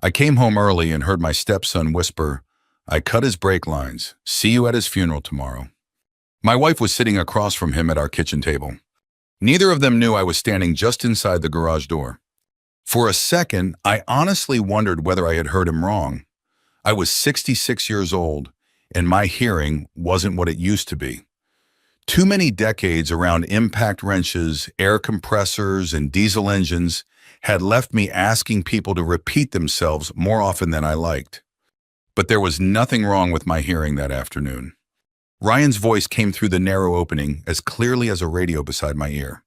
I came home early and heard my stepson whisper, "I cut his brake lines. See you at his funeral tomorrow." My wife was sitting across from him at our kitchen table. Neither of them knew I was standing just inside the garage door. For a second, I honestly wondered whether I had heard him wrong. I was 66 years old, and my hearing wasn't what it used to be. Too many decades around impact wrenches, air compressors, and diesel engines had left me asking people to repeat themselves more often than I liked. But there was nothing wrong with my hearing that afternoon. Ryan's voice came through the narrow opening as clearly as a radio beside my ear.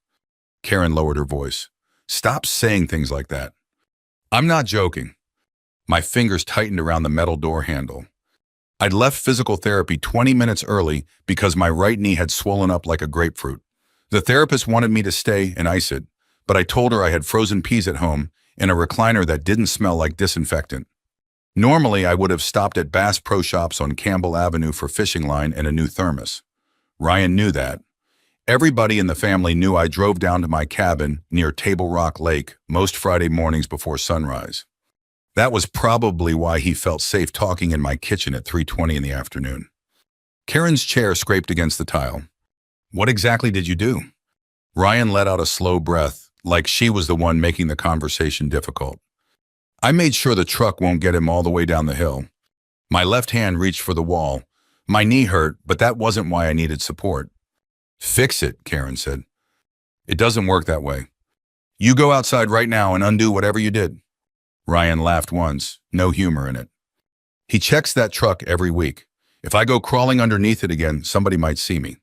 Karen lowered her voice. "Stop saying things like that." "I'm not joking." My fingers tightened around the metal door handle. I'd left physical therapy 20 minutes early because my right knee had swollen up like a grapefruit. The therapist wanted me to stay and ice it, but I told her I had frozen peas at home in a recliner that didn't smell like disinfectant. Normally, I would have stopped at Bass Pro Shops on Campbell Avenue for fishing line and a new thermos. Ryan knew that. Everybody in the family knew I drove down to my cabin near Table Rock Lake most Friday mornings before sunrise. That was probably why he felt safe talking in my kitchen at 3:20 in the afternoon. Karen's chair scraped against the tile. "What exactly did you do?" Ryan let out a slow breath, like she was the one making the conversation difficult. "I made sure the truck won't get him all the way down the hill. My left hand reached for the wall. My knee hurt, but that wasn't why I needed support." "Fix it," Karen said. "It doesn't work that way. You go outside right now and undo whatever you did." Ryan laughed once, no humor in it. "He checks that truck every week. If I go crawling underneath it again, somebody might see me."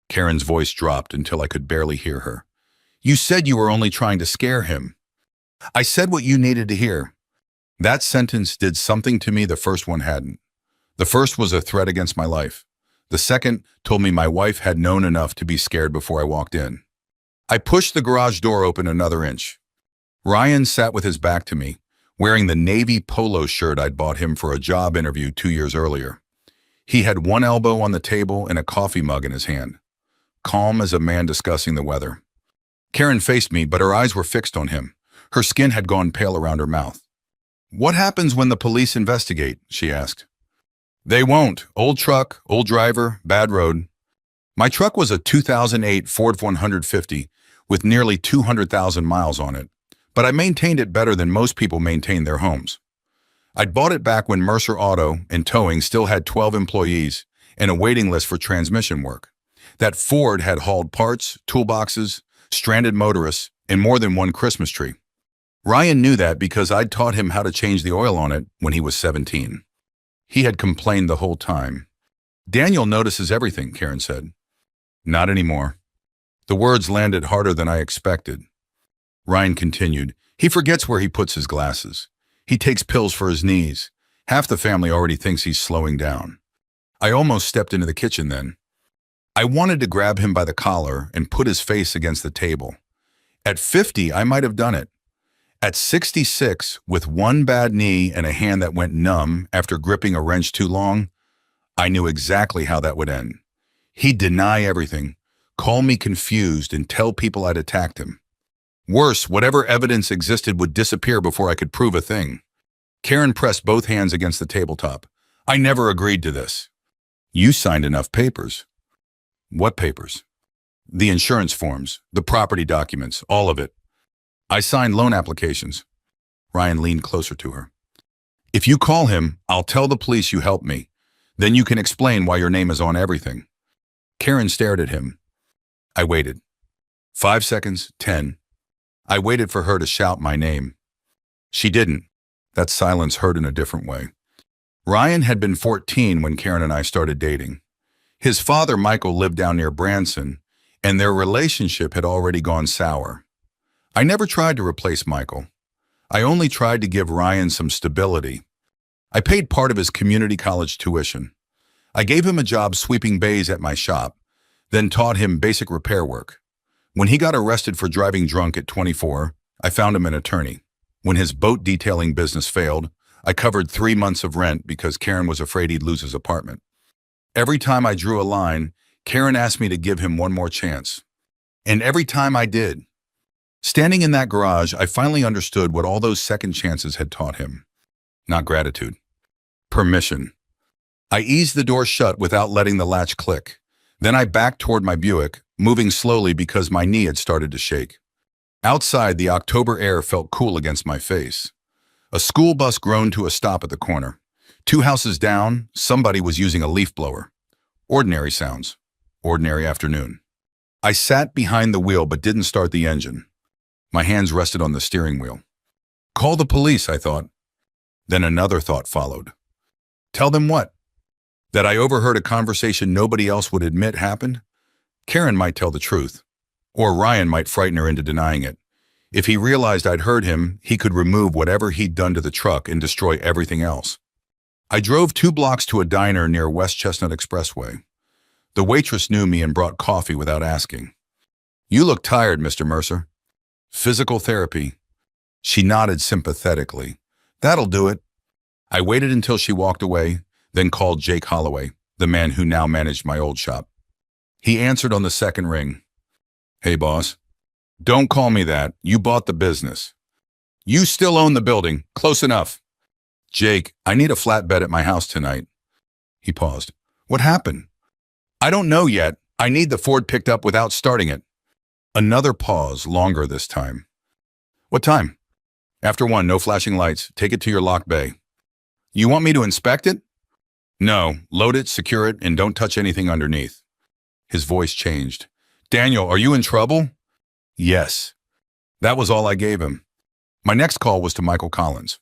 Karen's voice dropped until I could barely hear her. "You said you were only trying to scare him." "I said what you needed to hear." That sentence did something to me the first one hadn't. The first was a threat against my life. The second told me my wife had known enough to be scared before I walked in. I pushed the garage door open another inch. Ryan sat with his back to me, wearing the navy polo shirt I'd bought him for a job interview 2 years earlier. He had one elbow on the table and a coffee mug in his hand, calm as a man discussing the weather. Karen faced me, but her eyes were fixed on him. Her skin had gone pale around her mouth. "What happens when the police investigate?" she asked. "They won't. Old truck, old driver, bad road." My truck was a 2008 Ford 150 with nearly 200,000 miles on it, but I maintained it better than most people maintain their homes. I'd bought it back when Mercer Auto and Towing still had 12 employees and a waiting list for transmission work. That Ford had hauled parts, toolboxes, stranded motorists, and more than one Christmas tree. Ryan knew that because I'd taught him how to change the oil on it when he was 17. He had complained the whole time. "Daniel notices everything," Karen said. "Not anymore." The words landed harder than I expected. Ryan continued, "He forgets where he puts his glasses. He takes pills for his knees. Half the family already thinks he's slowing down." I almost stepped into the kitchen then. I wanted to grab him by the collar and put his face against the table. At 50, I might have done it. At 66, with one bad knee and a hand that went numb after gripping a wrench too long, I knew exactly how that would end. He'd deny everything, call me confused, and tell people I'd attacked him. Worse, whatever evidence existed would disappear before I could prove a thing. Karen pressed both hands against the tabletop. "I never agreed to this." "You signed enough papers." "What papers?" "The insurance forms, the property documents, all of it. I signed loan applications." Ryan leaned closer to her. "If you call him, I'll tell the police you helped me. Then you can explain why your name is on everything." Karen stared at him. I waited. 5 seconds, 10. I waited for her to shout my name. She didn't. That silence hurt in a different way. Ryan had been 14 when Karen and I started dating. His father, Michael, lived down near Branson, and their relationship had already gone sour. I never tried to replace Michael. I only tried to give Ryan some stability. I paid part of his community college tuition. I gave him a job sweeping bays at my shop, then taught him basic repair work. When he got arrested for driving drunk at 24, I found him an attorney. When his boat detailing business failed, I covered 3 months of rent because Karen was afraid he'd lose his apartment. Every time I drew a line, Karen asked me to give him one more chance. And every time I did. Standing in that garage, I finally understood what all those second chances had taught him. Not gratitude. Permission. I eased the door shut without letting the latch click. Then I backed toward my Buick, moving slowly because my knee had started to shake. Outside, the October air felt cool against my face. A school bus groaned to a stop at the corner. 2 houses down, somebody was using a leaf blower. Ordinary sounds. Ordinary afternoon. I sat behind the wheel but didn't start the engine. My hands rested on the steering wheel. Call the police, I thought. Then another thought followed. Tell them what? That I overheard a conversation nobody else would admit happened? Karen might tell the truth. Or Ryan might frighten her into denying it. If he realized I'd heard him, he could remove whatever he'd done to the truck and destroy everything else. I drove 2 blocks to a diner near West Chestnut Expressway. The waitress knew me and brought coffee without asking. You look tired, Mr. Mercer. Physical therapy. She nodded sympathetically. That'll do it. I waited until she walked away, then called Jake Holloway, the man who now managed my old shop. He answered on the second ring. Hey, boss. Don't call me that. You bought the business. You still own the building. Close enough. Jake, I need a flatbed at my house tonight. He paused. What happened? I don't know yet. I need the Ford picked up without starting it. Another pause, longer this time. What time? After 1, no flashing lights. Take it to your locked bay. You want me to inspect it? No. Load it, secure it, and don't touch anything underneath. His voice changed. Daniel, are you in trouble? Yes. That was all I gave him. My next call was to Michael Collins.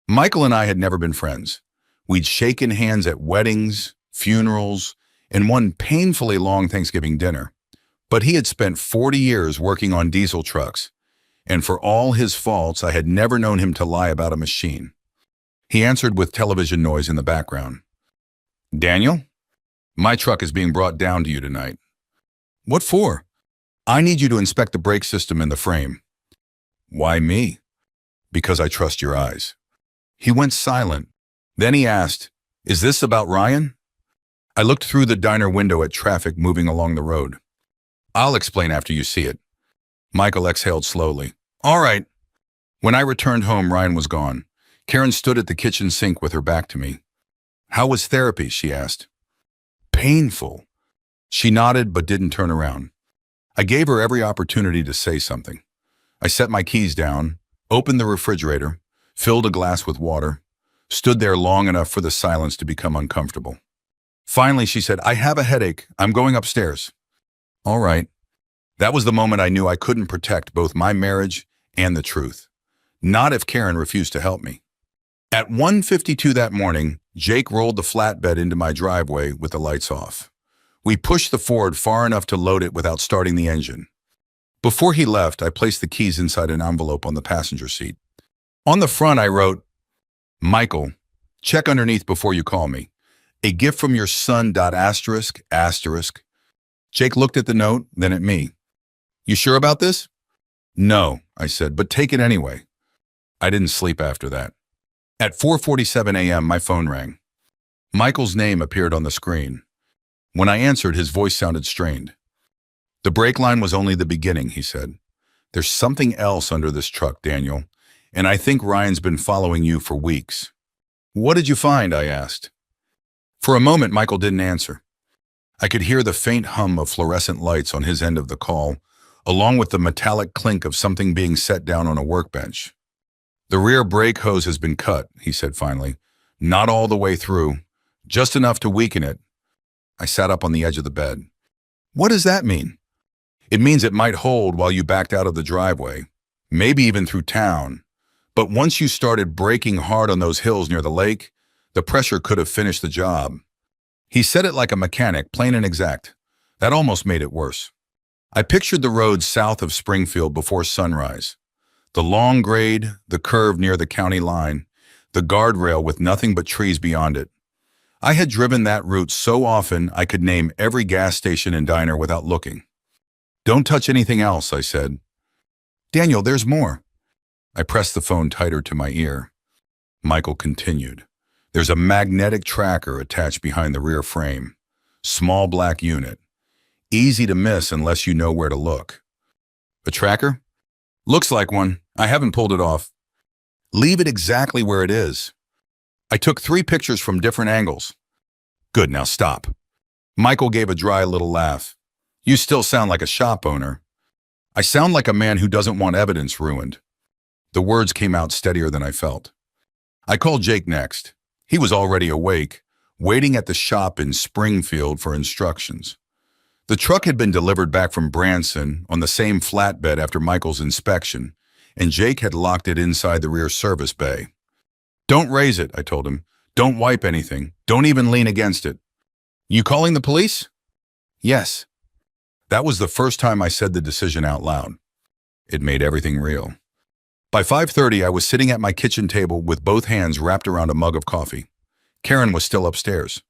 Michael and I had never been friends. We'd shaken hands at weddings, funerals, and one painfully long Thanksgiving dinner. But he had spent 40 years working on diesel trucks, and for all his faults, I had never known him to lie about a machine. He answered with television noise in the background. Daniel, my truck is being brought down to you tonight. What for? I need you to inspect the brake system and the frame. Why me? Because I trust your eyes. He went silent. Then he asked, Is this about Ryan? I looked through the diner window at traffic moving along the road. I'll explain after you see it. Michael exhaled slowly. All right. When I returned home, Ryan was gone. Karen stood at the kitchen sink with her back to me. How was therapy? She asked. Painful. She nodded but didn't turn around. I gave her every opportunity to say something. I set my keys down, opened the refrigerator, filled a glass with water, stood there long enough for the silence to become uncomfortable. Finally, she said, I have a headache. I'm going upstairs. All right. That was the moment I knew I couldn't protect both my marriage and the truth. Not if Karen refused to help me. At 1:52 that morning, Jake rolled the flatbed into my driveway with the lights off. We pushed the Ford far enough to load it without starting the engine. Before he left, I placed the keys inside an envelope on the passenger seat. On the front, I wrote, Michael, check underneath before you call me. A gift from your son. ****. Jake looked at the note, then at me. You sure about this? No, I said, but take it anyway. I didn't sleep after that. At 4:47 a.m., my phone rang. Michael's name appeared on the screen. When I answered, his voice sounded strained. The brake line was only the beginning, he said. There's something else under this truck, Daniel, and I think Ryan's been following you for weeks. What did you find? I asked. For a moment, Michael didn't answer. I could hear the faint hum of fluorescent lights on his end of the call, along with the metallic clink of something being set down on a workbench. The rear brake hose has been cut, he said finally. Not all the way through, just enough to weaken it. I sat up on the edge of the bed. What does that mean? It means it might hold while you backed out of the driveway, maybe even through town. But once you started braking hard on those hills near the lake, the pressure could have finished the job. He said it like a mechanic, plain and exact. That almost made it worse. I pictured the road south of Springfield before sunrise. The long grade, the curve near the county line, the guardrail with nothing but trees beyond it. I had driven that route so often I could name every gas station and diner without looking. Don't touch anything else, I said. Daniel, there's more. I pressed the phone tighter to my ear. Michael continued. There's a magnetic tracker attached behind the rear frame. Small black unit. Easy to miss unless you know where to look. A tracker? Looks like one. I haven't pulled it off. Leave it exactly where it is. I took 3 pictures from different angles. Good, now stop. Michael gave a dry little laugh. You still sound like a shop owner. I sound like a man who doesn't want evidence ruined. The words came out steadier than I felt. I called Jake next. He was already awake, waiting at the shop in Springfield for instructions. The truck had been delivered back from Branson on the same flatbed after Michael's inspection, and Jake had locked it inside the rear service bay. Don't raise it, I told him. Don't wipe anything. Don't even lean against it. You calling the police? Yes. That was the first time I said the decision out loud. It made everything real. By 5:30, I was sitting at my kitchen table with both hands wrapped around a mug of coffee. Karen was still upstairs.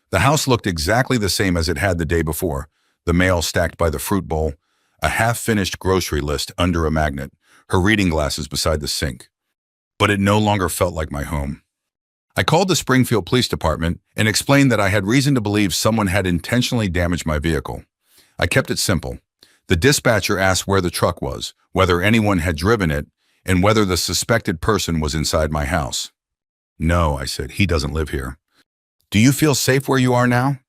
The house looked exactly the same as it had the day before, the mail stacked by the fruit bowl, a half-finished grocery list under a magnet, her reading glasses beside the sink. But it no longer felt like my home. I called the Springfield Police Department and explained that I had reason to believe someone had intentionally damaged my vehicle. I kept it simple. The dispatcher asked where the truck was, whether anyone had driven it, and whether the suspected person was inside my house. No, I said, he doesn't live here. Do you feel safe where you are now?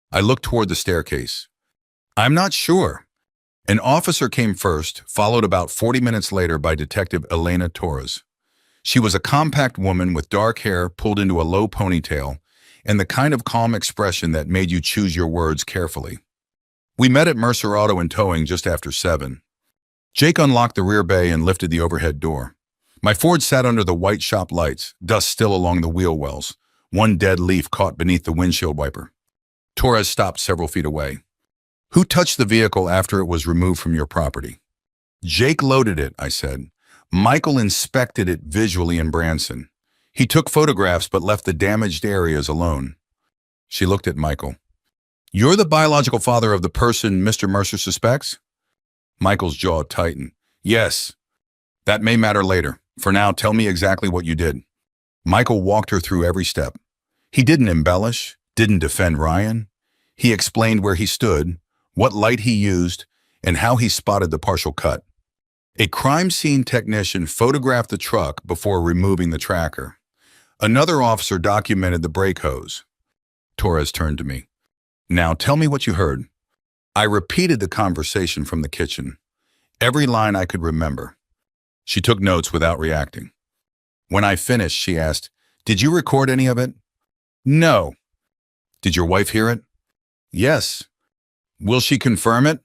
I looked toward the staircase. I'm not sure. An officer came first, followed about 40 minutes later by Detective Elena Torres. She was a compact woman with dark hair pulled into a low ponytail and the kind of calm expression that made you choose your words carefully. We met at Mercer Auto and Towing just after 7. Jake unlocked the rear bay and lifted the overhead door. My Ford sat under the white shop lights, dust still along the wheel wells, one dead leaf caught beneath the windshield wiper. Torres stopped several feet away. Who touched the vehicle after it was removed from your property? Jake loaded it, I said. Michael inspected it visually in Branson. He took photographs but left the damaged areas alone. She looked at Michael. You're the biological father of the person Mr. Mercer suspects? Michael's jaw tightened. Yes. That may matter later. For now, tell me exactly what you did. Michael walked her through every step. He didn't embellish, didn't defend Ryan. He explained where he stood, what light he used, and how he spotted the partial cut. A crime scene technician photographed the truck before removing the tracker. Another officer documented the brake hose. Torres turned to me. Now tell me what you heard. I repeated the conversation from the kitchen, every line I could remember. She took notes without reacting. When I finished, she asked, Did you record any of it? No. Did your wife hear it? Yes. Will she confirm it?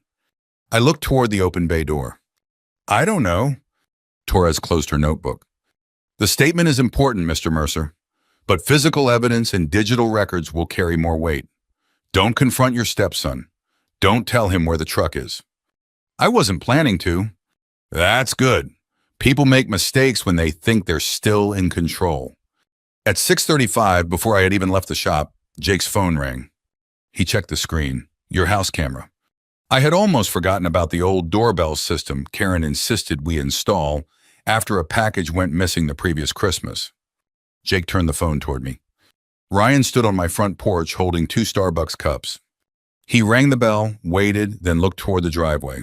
I looked toward the open bay door. I don't know. Torres closed her notebook. The statement is important, Mr. Mercer, but physical evidence and digital records will carry more weight. Don't confront your stepson. Don't tell him where the truck is. I wasn't planning to. That's good. People make mistakes when they think they're still in control. At 6:35, before I had even left the shop, Jake's phone rang. He checked the screen. Your house camera. I had almost forgotten about the old doorbell system Karen insisted we install after a package went missing the previous Christmas. Jake turned the phone toward me. Ryan stood on my front porch holding 2 Starbucks cups. He rang the bell, waited, then looked toward the driveway.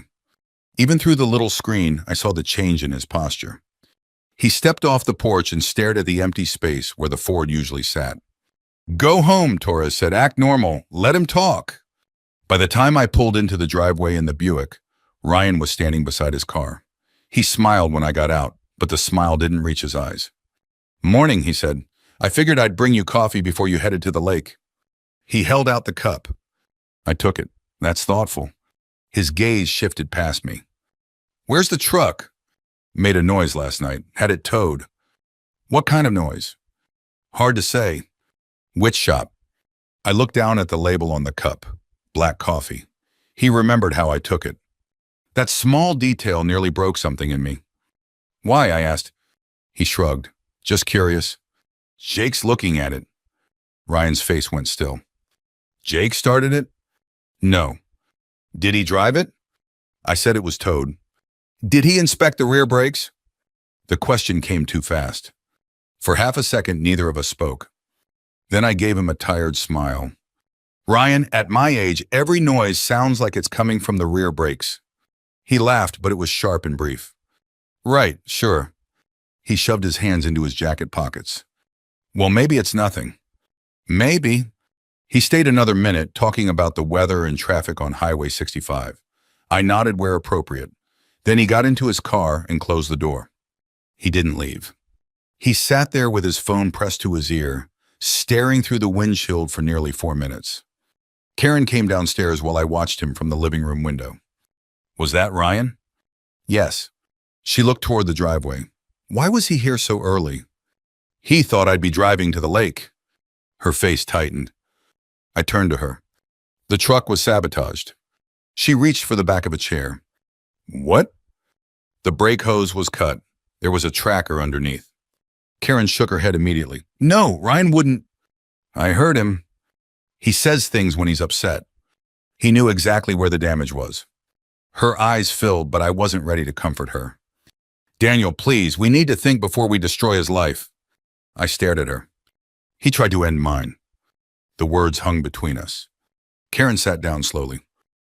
Even through the little screen, I saw the change in his posture. He stepped off the porch and stared at the empty space where the Ford usually sat. Go home, Torres said. Act normal. Let him talk. By the time I pulled into the driveway in the Buick, Ryan was standing beside his car. He smiled when I got out, but the smile didn't reach his eyes. Morning, he said. I figured I'd bring you coffee before you headed to the lake. He held out the cup. I took it. That's thoughtful. His gaze shifted past me. Where's the truck? Made a noise last night. Had it towed. What kind of noise? Hard to say. Which shop? I looked down at the label on the cup. Black coffee. He remembered how I took it. That small detail nearly broke something in me. Why? I asked. He shrugged. Just curious. Jake's looking at it. Ryan's face went still. Jake started it? No. Did he drive it? I said it was towed. Did he inspect the rear brakes? The question came too fast. For half a second, neither of us spoke. Then I gave him a tired smile. Ryan, at my age, every noise sounds like it's coming from the rear brakes. He laughed, but it was sharp and brief. Right, sure. He shoved his hands into his jacket pockets. Well, maybe it's nothing. Maybe. He stayed another minute talking about the weather and traffic on Highway 65. I nodded where appropriate. Then he got into his car and closed the door. He didn't leave. He sat there with his phone pressed to his ear, staring through the windshield for nearly 4 minutes. Karen came downstairs while I watched him from the living room window. Was that Ryan? Yes. She looked toward the driveway. Why was he here so early? He thought I'd be driving to the lake. Her face tightened. I turned to her. The truck was sabotaged. She reached for the back of a chair. What? The brake hose was cut. There was a tracker underneath. Karen shook her head immediately. No, Ryan wouldn't. I heard him. He says things when he's upset. He knew exactly where the damage was. Her eyes filled, but I wasn't ready to comfort her. Daniel, please, we need to think before we destroy his life. I stared at her. He tried to end mine. The words hung between us. Karen sat down slowly.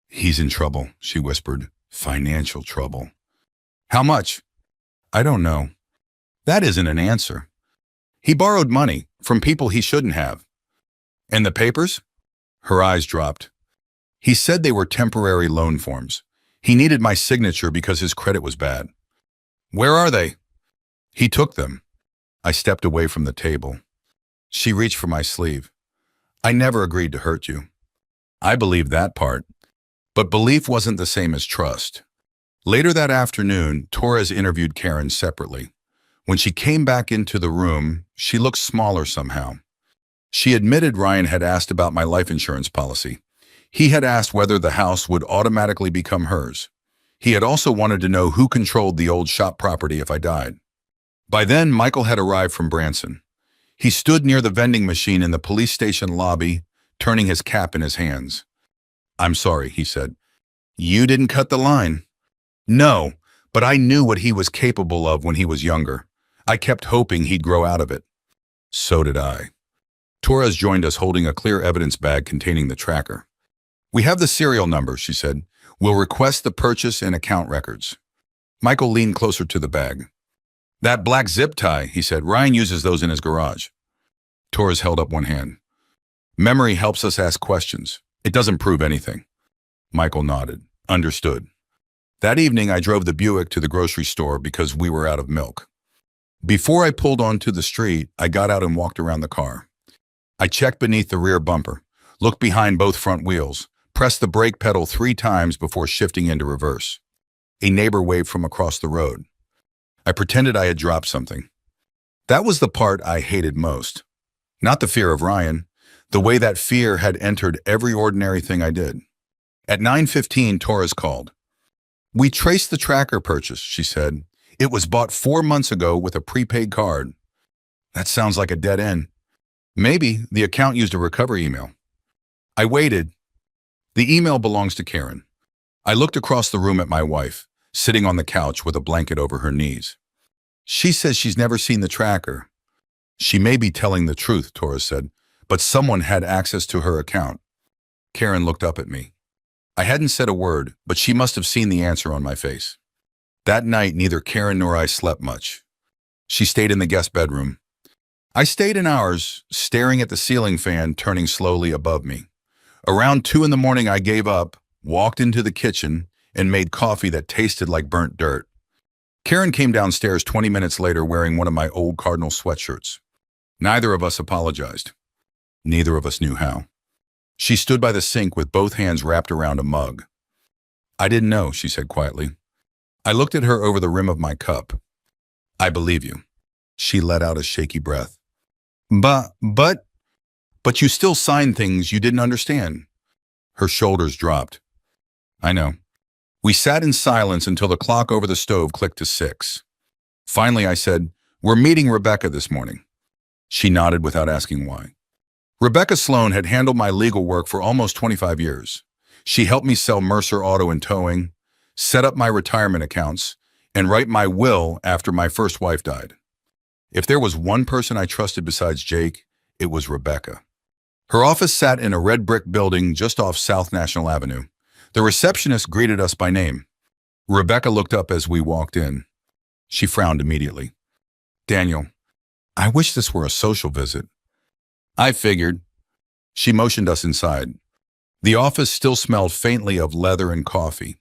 He's in trouble, she whispered. Financial trouble. How much? I don't know. That isn't an answer. He borrowed money from people he shouldn't have. And the papers? Her eyes dropped. He said they were temporary loan forms. He needed my signature because his credit was bad. Where are they? He took them. I stepped away from the table. She reached for my sleeve. I never agreed to hurt you. I believed that part. But belief wasn't the same as trust. Later that afternoon, Torres interviewed Karen separately. When she came back into the room, she looked smaller somehow. She admitted Ryan had asked about my life insurance policy. He had asked whether the house would automatically become hers. He had also wanted to know who controlled the old shop property if I died. By then, Michael had arrived from Branson. He stood near the vending machine in the police station lobby, turning his cap in his hands. I'm sorry, he said. You didn't cut the line. No, but I knew what he was capable of when he was younger. I kept hoping he'd grow out of it. So did I. Torres joined us holding a clear evidence bag containing the tracker. We have the serial number, she said. We'll request the purchase and account records. Michael leaned closer to the bag. That black zip tie, he said. Ryan uses those in his garage. Torres held up one hand. Memory helps us ask questions. It doesn't prove anything. Michael nodded. Understood. That evening, I drove the Buick to the grocery store because we were out of milk. Before I pulled onto the street, I got out and walked around the car. I checked beneath the rear bumper, looked behind both front wheels, pressed the brake pedal 3 times before shifting into reverse. A neighbor waved from across the road. I pretended I had dropped something. That was the part I hated most. Not the fear of Ryan, the way that fear had entered every ordinary thing I did. At 9:15, Torres called. We traced the tracker purchase, she said. It was bought 4 months ago with a prepaid card. That sounds like a dead end. Maybe the account used a recovery email. I waited. The email belongs to Karen. I looked across the room at my wife, sitting on the couch with a blanket over her knees. She says she's never seen the tracker. She may be telling the truth, Torres said, but someone had access to her account. Karen looked up at me. I hadn't said a word, but she must have seen the answer on my face. That night, neither Karen nor I slept much. She stayed in the guest bedroom. I stayed in ours, staring at the ceiling fan turning slowly above me. Around 2 in the morning, I gave up, walked into the kitchen, and made coffee that tasted like burnt dirt. Karen came downstairs 20 minutes later wearing one of my old Cardinal sweatshirts. Neither of us apologized. Neither of us knew how. She stood by the sink with both hands wrapped around a mug. I didn't know, she said quietly. I looked at her over the rim of my cup. I believe you. She let out a shaky breath. But you still signed things you didn't understand. Her shoulders dropped. I know. We sat in silence until the clock over the stove clicked to 6. Finally, I said, We're meeting Rebecca this morning. She nodded without asking why. Rebecca Sloan had handled my legal work for almost 25 years. She helped me sell Mercer Auto and Towing, set up my retirement accounts, and write my will after my first wife died. If there was one person I trusted besides Jake, it was Rebecca. Her office sat in a red brick building just off South National Avenue. The receptionist greeted us by name. Rebecca looked up as we walked in. She frowned immediately. Daniel, I wish this were a social visit. I figured. She motioned us inside. The office still smelled faintly of leather and coffee.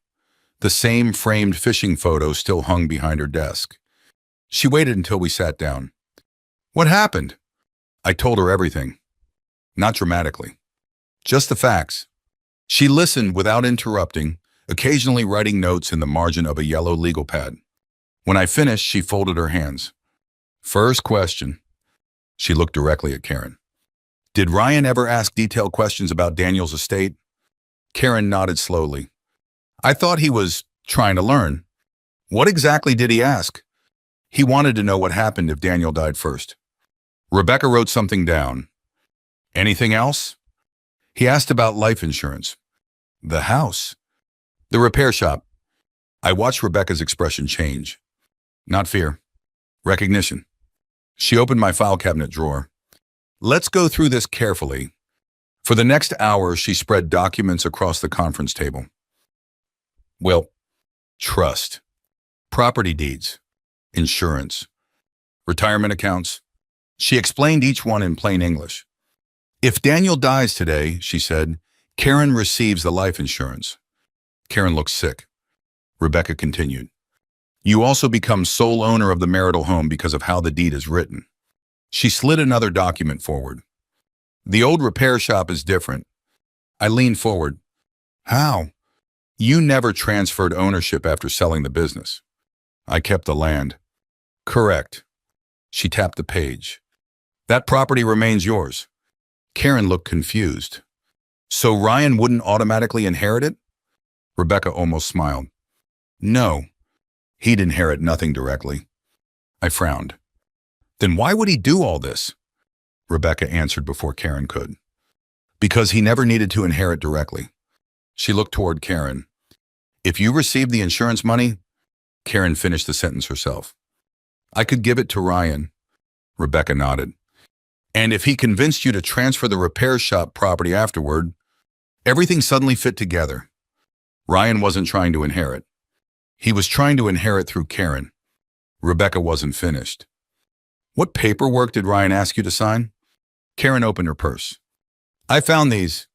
The same framed fishing photo still hung behind her desk. She waited until we sat down. What happened? I told her everything. Not dramatically. Just the facts. She listened without interrupting, occasionally writing notes in the margin of a yellow legal pad. When I finished, she folded her hands. First question. She looked directly at Karen. Did Ryan ever ask detailed questions about Daniel's estate? Karen nodded slowly. I thought he was trying to learn. What exactly did he ask? He wanted to know what happened if Daniel died first. Rebecca wrote something down. Anything else? He asked about life insurance. The house. The repair shop. I watched Rebecca's expression change. Not fear. Recognition. She opened my file cabinet drawer. Let's go through this carefully. For the next hour, she spread documents across the conference table. Will, trust, property deeds, insurance, retirement accounts. She explained each one in plain English. If Daniel dies today, she said, Karen receives the life insurance. Karen looked sick. Rebecca continued. You also become sole owner of the marital home because of how the deed is written. She slid another document forward. The old repair shop is different. I leaned forward. How? You never transferred ownership after selling the business. I kept the land. Correct. She tapped the page. That property remains yours. Karen looked confused. So Ryan wouldn't automatically inherit it? Rebecca almost smiled. No. He'd inherit nothing directly. I frowned. Then why would he do all this? Rebecca answered before Karen could. Because he never needed to inherit directly. She looked toward Karen. If you received the insurance money, Karen finished the sentence herself. I could give it to Ryan. Rebecca nodded. And if he convinced you to transfer the repair shop property afterward, everything suddenly fit together. Ryan wasn't trying to inherit. He was trying to inherit through Karen. Rebecca wasn't finished. What paperwork did Ryan ask you to sign? Karen opened her purse. I found these.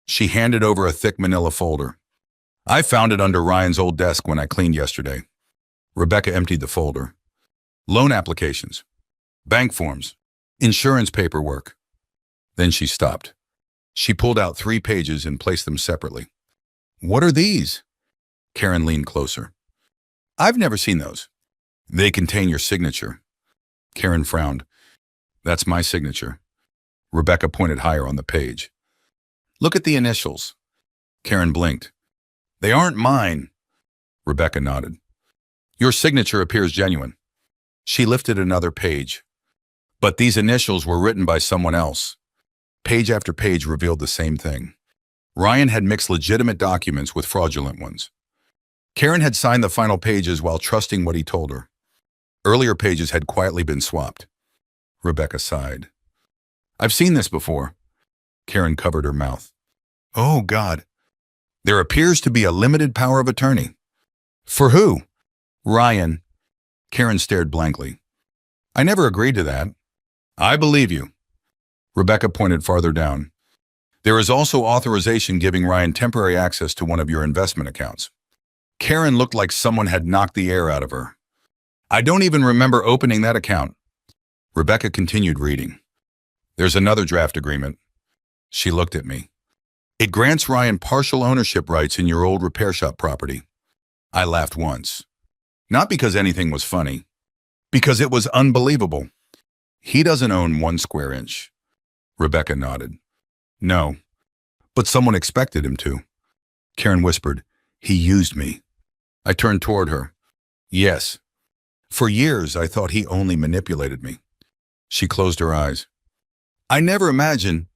She handed over a thick manila folder. I found it under Ryan's old desk when I cleaned yesterday. Rebecca emptied the folder. Loan applications, bank forms, insurance paperwork. Then she stopped. She pulled out 3 pages and placed them separately. What are these? Karen leaned closer. I've never seen those. They contain your signature. Karen frowned. That's my signature. Rebecca pointed higher on the page. Look at the initials. Karen blinked. They aren't mine. Rebecca nodded. Your signature appears genuine. She lifted another page. But these initials were written by someone else. Page after page revealed the same thing. Ryan had mixed legitimate documents with fraudulent ones. Karen had signed the final pages while trusting what he told her. Earlier pages had quietly been swapped. Rebecca sighed. I've seen this before. Karen covered her mouth. Oh, God. There appears to be a limited power of attorney. For who? Ryan. Karen stared blankly. I never agreed to that. I believe you. Rebecca pointed farther down. There is also authorization giving Ryan temporary access to one of your investment accounts. Karen looked like someone had knocked the air out of her. I don't even remember opening that account. Rebecca continued reading. There's another draft agreement. She looked at me. It grants Ryan partial ownership rights in your old repair shop property. I laughed once. Not because anything was funny. Because it was unbelievable. He doesn't own 1 square inch. Rebecca nodded. No, but someone expected him to. Karen whispered, he used me. I turned toward her. Yes. For years, I thought he only manipulated me. She closed her eyes. I never imagined.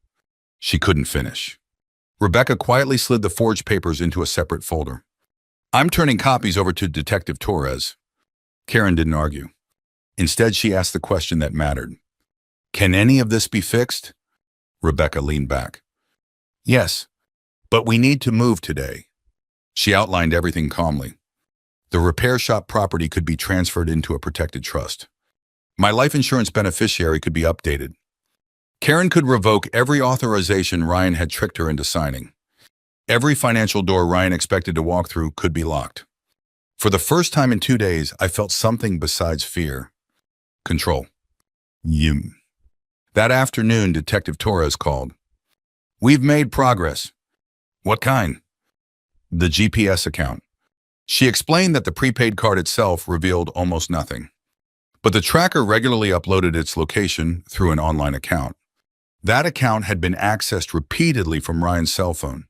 She couldn't finish. Rebecca quietly slid the forged papers into a separate folder. I'm turning copies over to Detective Torres. Karen didn't argue. Instead, she asked the question that mattered. Can any of this be fixed? Rebecca leaned back. Yes, but we need to move today. She outlined everything calmly. The repair shop property could be transferred into a protected trust. My life insurance beneficiary could be updated. Karen could revoke every authorization Ryan had tricked her into signing. Every financial door Ryan expected to walk through could be locked. For the first time in 2 days, I felt something besides fear. Control. You. That afternoon, Detective Torres called. "We've made progress." "What kind?" "The GPS account." She explained that the prepaid card itself revealed almost nothing. But the tracker regularly uploaded its location through an online account. That account had been accessed repeatedly from Ryan's cell phone.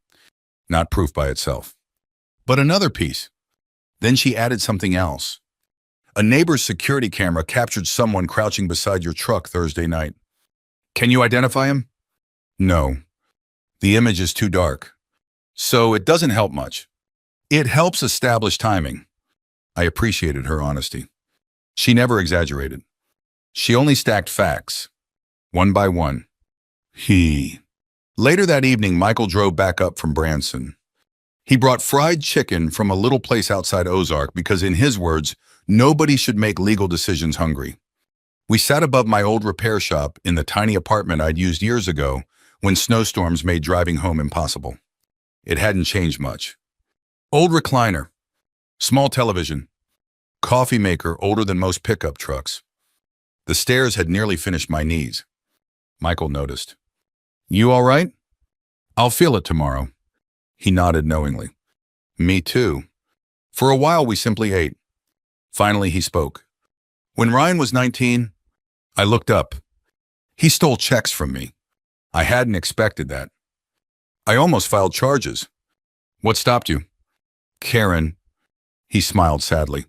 Not proof by itself. But another piece. Then she added something else. A neighbor's security camera captured someone crouching beside your truck Thursday night. "Can you identify him?" "No. The image is too dark. So it doesn't help much. It helps establish timing." I appreciated her honesty. She never exaggerated. She only stacked facts, one by one. Later that evening, Michael drove back up from Branson. He brought fried chicken from a little place outside Ozark because, in his words, nobody should make legal decisions hungry. We sat above my old repair shop in the tiny apartment I'd used years ago when snowstorms made driving home impossible. It hadn't changed much. Old recliner, small television, coffee maker older than most pickup trucks. The stairs had nearly finished my knees. Michael noticed. "You all right?" "I'll feel it tomorrow." He nodded knowingly. "Me too." For a while we simply ate. Finally he spoke. "When Ryan was 19, I looked up. He stole checks from me. I hadn't expected that. I almost filed charges." "What stopped you?" "Karen." He smiled sadly.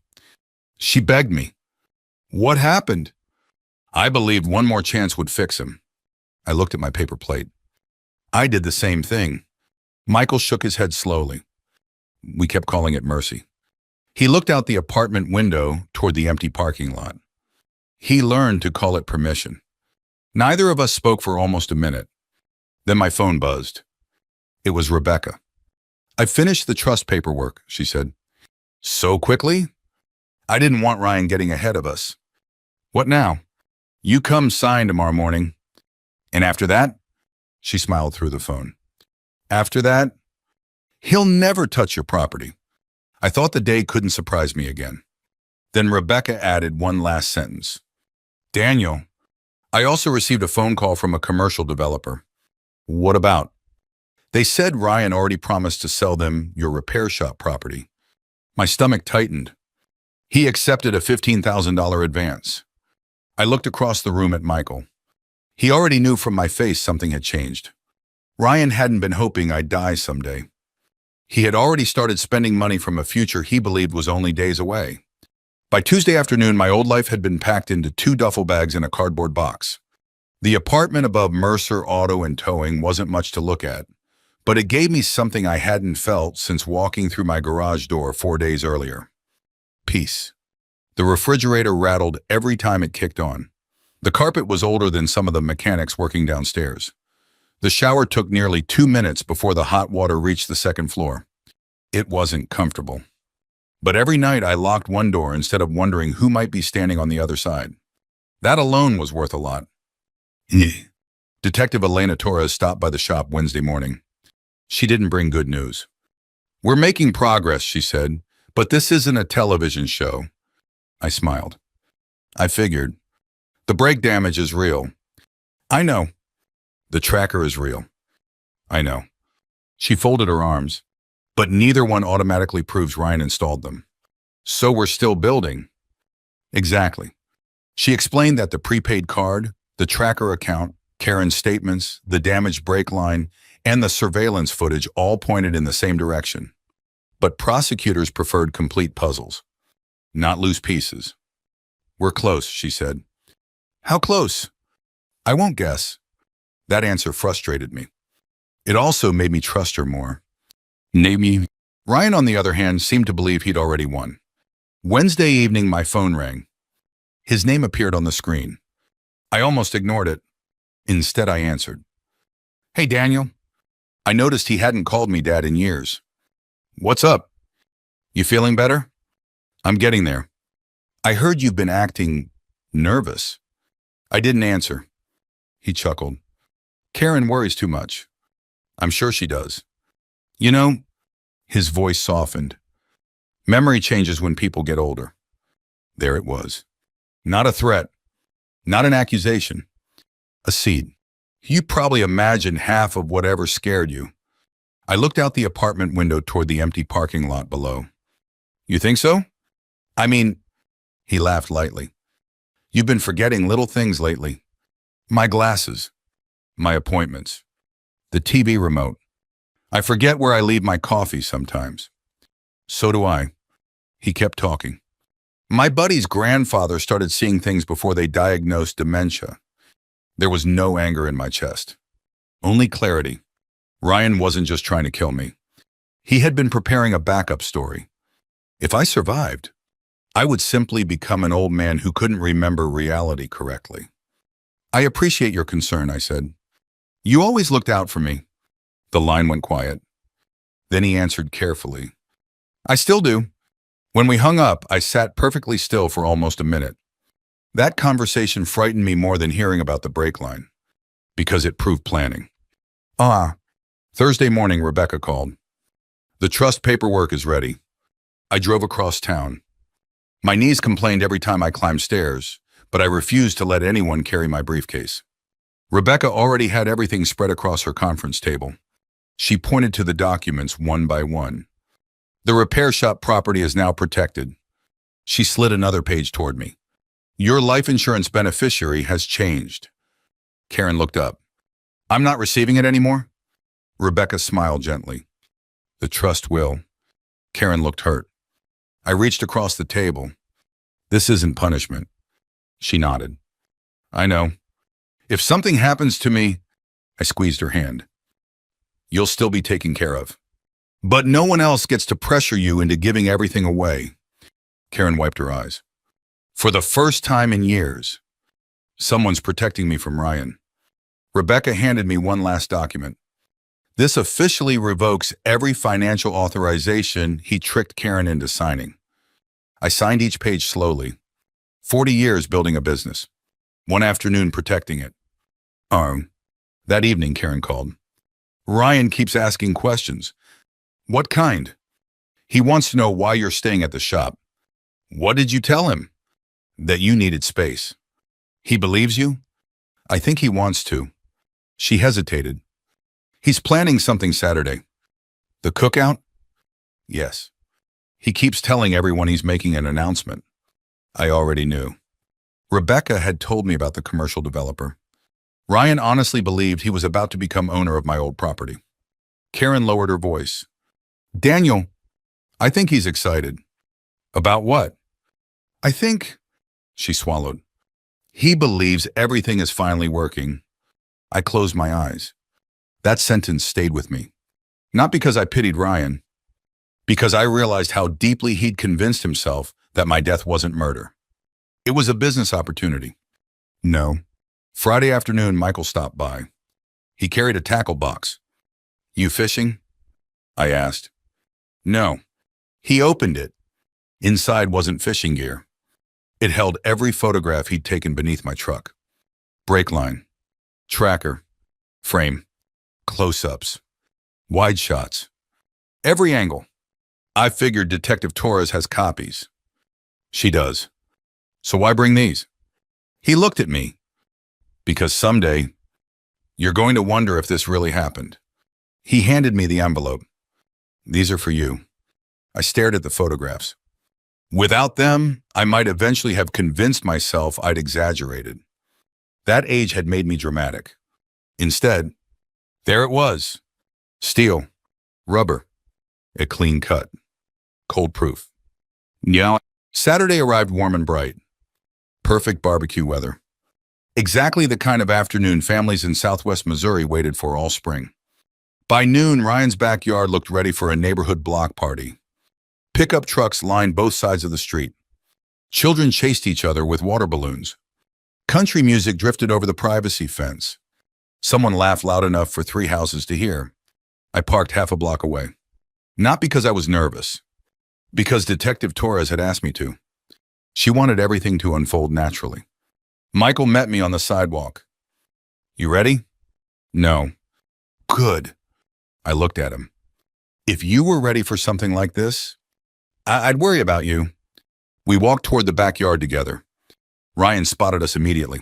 "She begged me." "What happened?" "I believed one more chance would fix him." I looked at my paper plate. I did the same thing. Michael shook his head slowly. We kept calling it mercy. He looked out the apartment window toward the empty parking lot. He learned to call it permission. Neither of us spoke for almost a minute. Then my phone buzzed. It was Rebecca. "I finished the trust paperwork," she said. "So quickly?" "I didn't want Ryan getting ahead of us." "What now?" "You come sign tomorrow morning." "And after that?" She smiled through the phone. "After that, he'll never touch your property." I thought the day couldn't surprise me again. Then Rebecca added one last sentence. "Daniel, I also received a phone call from a commercial developer." "What about?" "They said Ryan already promised to sell them your repair shop property." My stomach tightened. He accepted a $15,000 advance. I looked across the room at Michael. He already knew from my face something had changed. Ryan hadn't been hoping I'd die someday. He had already started spending money from a future he believed was only days away. By Tuesday afternoon, my old life had been packed into 2 duffel bags in a cardboard box. The apartment above Mercer Auto and Towing wasn't much to look at, but it gave me something I hadn't felt since walking through my garage door 4 days earlier. Peace. The refrigerator rattled every time it kicked on. The carpet was older than some of the mechanics working downstairs. The shower took nearly 2 minutes before the hot water reached the second floor. It wasn't comfortable. But every night I locked one door instead of wondering who might be standing on the other side. That alone was worth a lot. Detective Elena Torres stopped by the shop Wednesday morning. She didn't bring good news. "We're making progress," she said, "but this isn't a television show." I smiled. I figured. The brake damage is real. I know. The tracker is real. I know. She folded her arms. But neither one automatically proves Ryan installed them. So we're still building. Exactly. She explained that the prepaid card, the tracker account, Karen's statements, the damaged brake line, and the surveillance footage all pointed in the same direction. But prosecutors preferred complete puzzles, not loose pieces. "We're close," she said. "How close?" "I won't guess." That answer frustrated me. It also made me trust her more. Maybe. Ryan, on the other hand, seemed to believe he'd already won. Wednesday evening, my phone rang. His name appeared on the screen. I almost ignored it. Instead, I answered. "Hey, Daniel." I noticed he hadn't called me Dad in years. "What's up? You feeling better?" "I'm getting there. I heard you've been acting Nervous. I didn't answer. He chuckled. Karen worries too much. I'm sure she does. You know, his voice softened. Memory changes when people get older. There it was. Not a threat. Not an accusation. A seed. You probably imagined half of whatever scared you. I looked out the apartment window toward the empty parking lot below. You think so? I mean, he laughed lightly. You've been forgetting little things lately. My glasses. My appointments. The TV remote. I forget where I leave my coffee sometimes. So do I. He kept talking. My buddy's grandfather started seeing things before they diagnosed dementia. There was no anger in my chest. Only clarity. Ryan wasn't just trying to kill me. He had been preparing a backup story. If I survived, I would simply become an old man who couldn't remember reality correctly. I appreciate your concern, I said. You always looked out for me. The line went quiet. Then he answered carefully. I still do. When we hung up, I sat perfectly still for almost a minute. That conversation frightened me more than hearing about the brake line, because it proved planning. Thursday morning, Rebecca called. The trust paperwork is ready. I drove across town. My knees complained every time I climbed stairs, but I refused to let anyone carry my briefcase. Rebecca already had everything spread across her conference table. She pointed to the documents one by one. The repair shop property is now protected. She slid another page toward me. Your life insurance beneficiary has changed. Karen looked up. I'm not receiving it anymore? Rebecca smiled gently. The trust will. Karen looked hurt. I reached across the table. This isn't punishment. She nodded. I know. If something happens to me, I squeezed her hand. You'll still be taken care of. But no one else gets to pressure you into giving everything away. Karen wiped her eyes. For the first time in years, someone's protecting me from Ryan. Rebecca handed me one last document. This officially revokes every financial authorization he tricked Karen into signing. I signed each page slowly. 40 years building a business. One afternoon protecting it. That evening, Karen called. Ryan keeps asking questions. What kind? He wants to know why you're staying at the shop. What did you tell him? That you needed space. He believes you? I think he wants to. She hesitated. He's planning something Saturday. The cookout? Yes. He keeps telling everyone he's making an announcement. I already knew. Rebecca had told me about the commercial developer. Ryan honestly believed he was about to become owner of my old property. Karen lowered her voice. Daniel, I think he's excited. About what? I think, she swallowed. He believes everything is finally working. I closed my eyes. That sentence stayed with me. Not because I pitied Ryan, because I realized how deeply he'd convinced himself that my death wasn't murder. It was a business opportunity. No. Friday afternoon, Michael stopped by. He carried a tackle box. You fishing? I asked. No. He opened it. Inside wasn't fishing gear. It held every photograph he'd taken beneath my truck. Brake line, tracker, frame, close-ups, wide shots. Every angle. I figured Detective Torres has copies. She does. So why bring these? He looked at me. Because someday, you're going to wonder if this really happened. He handed me the envelope. These are for you. I stared at the photographs. Without them, I might eventually have convinced myself I'd exaggerated. That age had made me dramatic. Instead, there it was. Steel, rubber, a clean cut, cold proof. Yeah. Saturday arrived warm and bright. Perfect barbecue weather. Exactly the kind of afternoon families in southwest Missouri waited for all spring. By noon, Ryan's backyard looked ready for a neighborhood block party. Pickup trucks lined both sides of the street. Children chased each other with water balloons. Country music drifted over the privacy fence. Someone laughed loud enough for 3 houses to hear. I parked half a block away. Not because I was nervous. Because Detective Torres had asked me to. She wanted everything to unfold naturally. Michael met me on the sidewalk. You ready? No. Good. I looked at him. If you were ready for something like this, I'd worry about you. We walked toward the backyard together. Ryan spotted us immediately.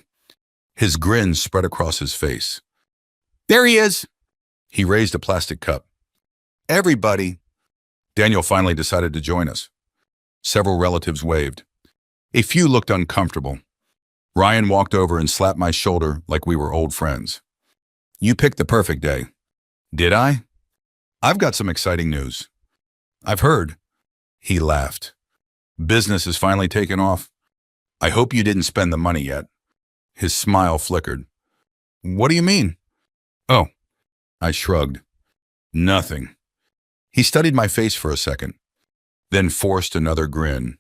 His grin spread across his face. There he is. He raised a plastic cup. Everybody. Daniel finally decided to join us. Several relatives waved. A few looked uncomfortable. Ryan walked over and slapped my shoulder like we were old friends. You picked the perfect day. Did I? I've got some exciting news. I've heard. He laughed. Business has finally taken off. I hope you didn't spend the money yet. His smile flickered. What do you mean? Oh, I shrugged. Nothing. He studied my face for a second, then forced another grin.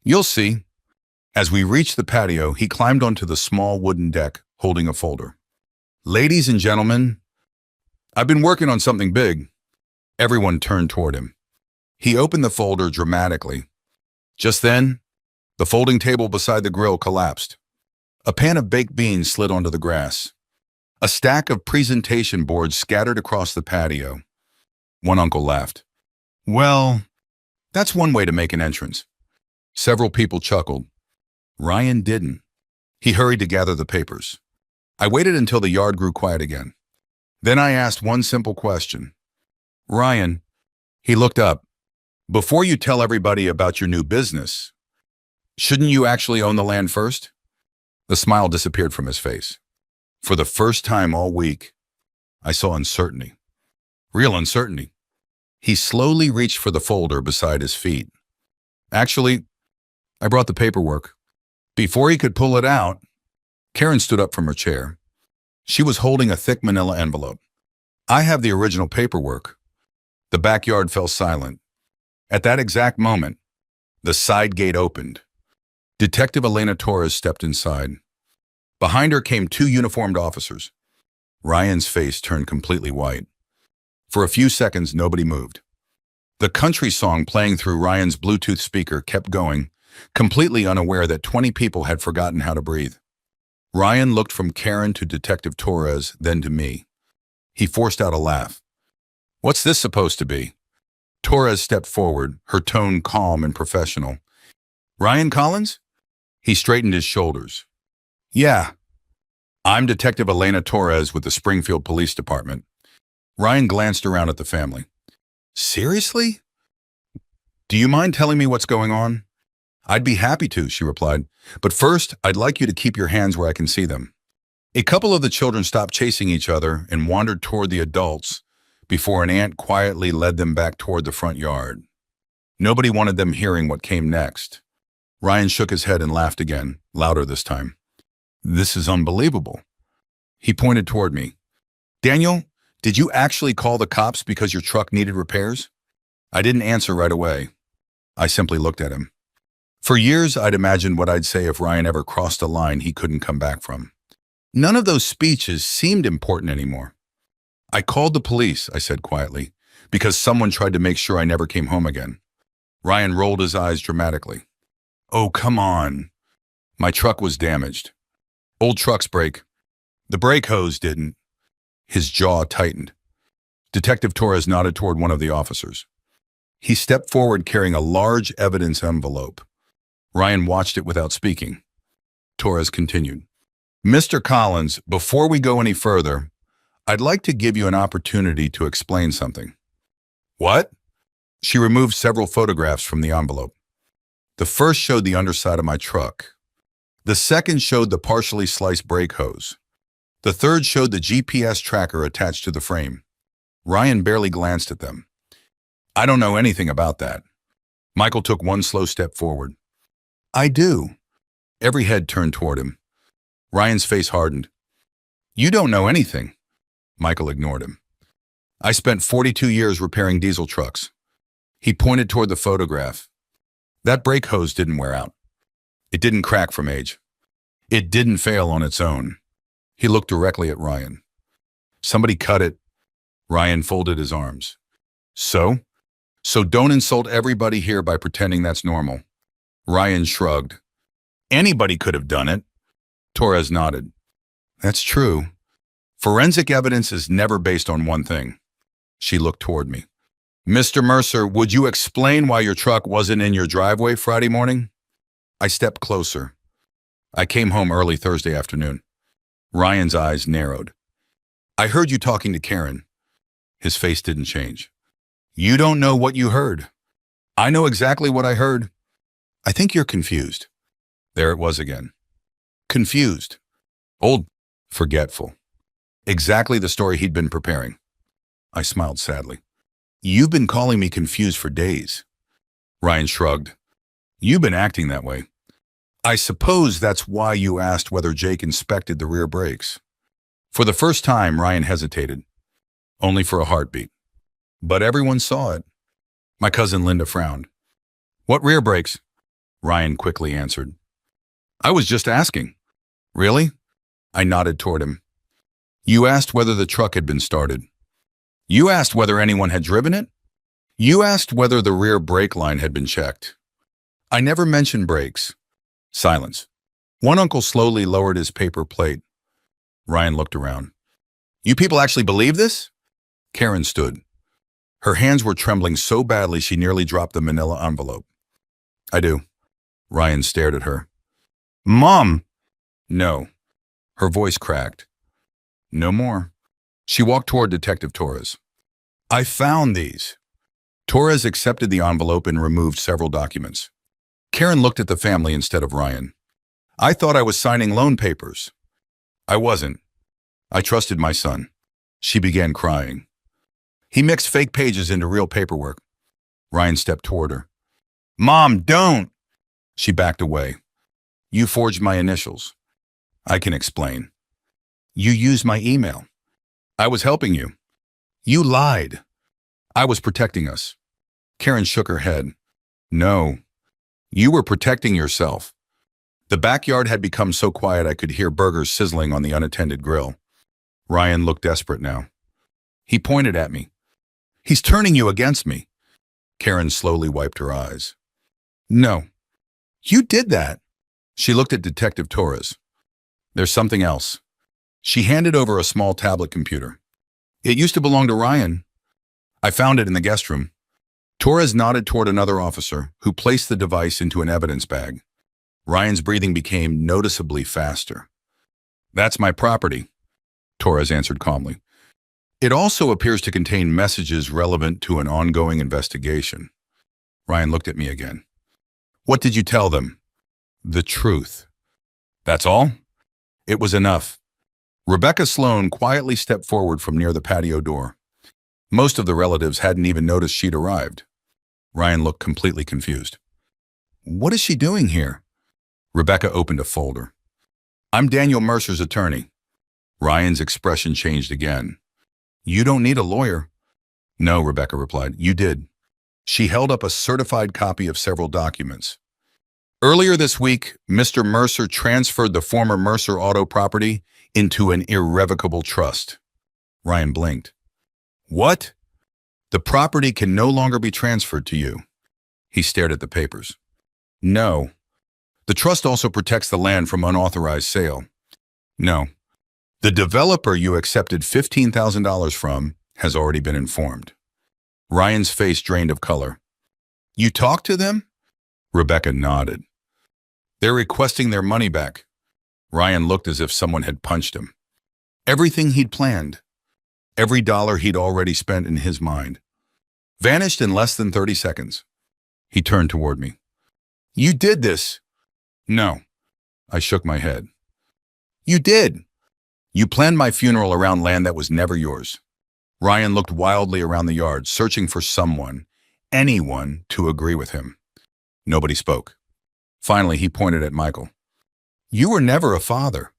You'll see. As we reached the patio, he climbed onto the small wooden deck, holding a folder. Ladies and gentlemen, I've been working on something big. Everyone turned toward him. He opened the folder dramatically. Just then, the folding table beside the grill collapsed. A pan of baked beans slid onto the grass. A stack of presentation boards scattered across the patio. One uncle laughed. Well, that's one way to make an entrance. Several people chuckled. Ryan didn't. He hurried to gather the papers. I waited until the yard grew quiet again. Then I asked one simple question. Ryan, he looked up. Before you tell everybody about your new business, shouldn't you actually own the land first? The smile disappeared from his face. For the first time all week, I saw uncertainty. Real uncertainty. He slowly reached for the folder beside his feet. Actually, I brought the paperwork. Before he could pull it out, Karen stood up from her chair. She was holding a thick manila envelope. I have the original paperwork. The backyard fell silent. At that exact moment, the side gate opened. Detective Elena Torres stepped inside. Behind her came two uniformed officers. Ryan's face turned completely white. For a few seconds, nobody moved. The country song playing through Ryan's Bluetooth speaker kept going, completely unaware that 20 people had forgotten how to breathe. Ryan looked from Karen to Detective Torres, then to me. He forced out a laugh. What's this supposed to be? Torres stepped forward, her tone calm and professional. Ryan Collins? He straightened his shoulders. Yeah. I'm Detective Elena Torres with the Springfield Police Department. Ryan glanced around at the family. Seriously? Do you mind telling me what's going on? I'd be happy to, she replied. But first, I'd like you to keep your hands where I can see them. A couple of the children stopped chasing each other and wandered toward the adults before an aunt quietly led them back toward the front yard. Nobody wanted them hearing what came next. Ryan shook his head and laughed again, louder this time. This is unbelievable. He pointed toward me. Daniel, did you actually call the cops because your truck needed repairs? I didn't answer right away. I simply looked at him. For years, I'd imagined what I'd say if Ryan ever crossed a line he couldn't come back from. None of those speeches seemed important anymore. I called the police, I said quietly, because someone tried to make sure I never came home again. Ryan rolled his eyes dramatically. Oh, come on. My truck was damaged. Old trucks break. The brake hose didn't. His jaw tightened. Detective Torres nodded toward one of the officers. He stepped forward carrying a large evidence envelope. Ryan watched it without speaking. Torres continued. Mr. Collins, before we go any further, I'd like to give you an opportunity to explain something. What? She removed several photographs from the envelope. The first showed the underside of my truck. The second showed the partially sliced brake hose. The third showed the GPS tracker attached to the frame. Ryan barely glanced at them. I don't know anything about that. Michael took one slow step forward. I do. Every head turned toward him. Ryan's face hardened. You don't know anything. Michael ignored him. I spent 42 years repairing diesel trucks. He pointed toward the photograph. That brake hose didn't wear out. It didn't crack from age. It didn't fail on its own. He looked directly at Ryan. Somebody cut it. Ryan folded his arms. So don't insult everybody here by pretending that's normal. Ryan shrugged. Anybody could have done it. Torres nodded. That's true. Forensic evidence is never based on one thing. She looked toward me. Mr. Mercer, would you explain why your truck wasn't in your driveway Friday morning? I stepped closer. I came home early Thursday afternoon. Ryan's eyes narrowed. I heard you talking to Karen. His face didn't change. You don't know what you heard. I know exactly what I heard. I think you're confused. There it was again. Confused. Old. Forgetful. Exactly the story he'd been preparing. I smiled sadly. You've been calling me confused for days. Ryan shrugged. You've been acting that way. I suppose that's why you asked whether Jake inspected the rear brakes. For the first time, Ryan hesitated. Only for a heartbeat. But everyone saw it. My cousin Linda frowned. What rear brakes? Ryan quickly answered. I was just asking. Really? I nodded toward him. You asked whether the truck had been started. You asked whether anyone had driven it. You asked whether the rear brake line had been checked. I never mentioned brakes. Silence. One uncle slowly lowered his paper plate. Ryan looked around. You people actually believe this? Karen stood. Her hands were trembling so badly she nearly dropped the manila envelope. I do. Ryan stared at her. Mom! No. Her voice cracked. No more. She walked toward Detective Torres. I found these. Torres accepted the envelope and removed several documents. Karen looked at the family instead of Ryan. I thought I was signing loan papers. I wasn't. I trusted my son. She began crying. He mixed fake pages into real paperwork. Ryan stepped toward her. Mom, don't! She backed away. You forged my initials. I can explain. You used my email. I was helping you. You lied. I was protecting us. Karen shook her head. No. You were protecting yourself. The backyard had become so quiet I could hear burgers sizzling on the unattended grill. Ryan looked desperate now. He pointed at me. He's turning you against me. Karen slowly wiped her eyes. No. You did that. She looked at Detective Torres. There's something else. She handed over a small tablet computer. It used to belong to Ryan. I found it in the guest room. Torres nodded toward another officer, who placed the device into an evidence bag. Ryan's breathing became noticeably faster. That's my property, Torres answered calmly. It also appears to contain messages relevant to an ongoing investigation. Ryan looked at me again. What did you tell them? The truth. That's all? It was enough. Rebecca Sloan quietly stepped forward from near the patio door. Most of the relatives hadn't even noticed she'd arrived. Ryan looked completely confused. What is she doing here? Rebecca opened a folder. I'm Daniel Mercer's attorney. Ryan's expression changed again. You don't need a lawyer. No, Rebecca replied. You did. She held up a certified copy of several documents. Earlier this week, Mr. Mercer transferred the former Mercer Auto property into an irrevocable trust. Ryan blinked. What? The property can no longer be transferred to you. He stared at the papers. No. The trust also protects the land from unauthorized sale. No. The developer you accepted $15,000 from has already been informed. Ryan's face drained of color. You talked to them? Rebecca nodded. They're requesting their money back. Ryan looked as if someone had punched him. Everything he'd planned, every dollar he'd already spent in his mind, vanished in less than 30 seconds. He turned toward me. You did this. No. I shook my head. You did. You planned my funeral around land that was never yours. Ryan looked wildly around the yard, searching for someone, anyone, to agree with him. Nobody spoke. Finally, he pointed at Michael. You were never a father.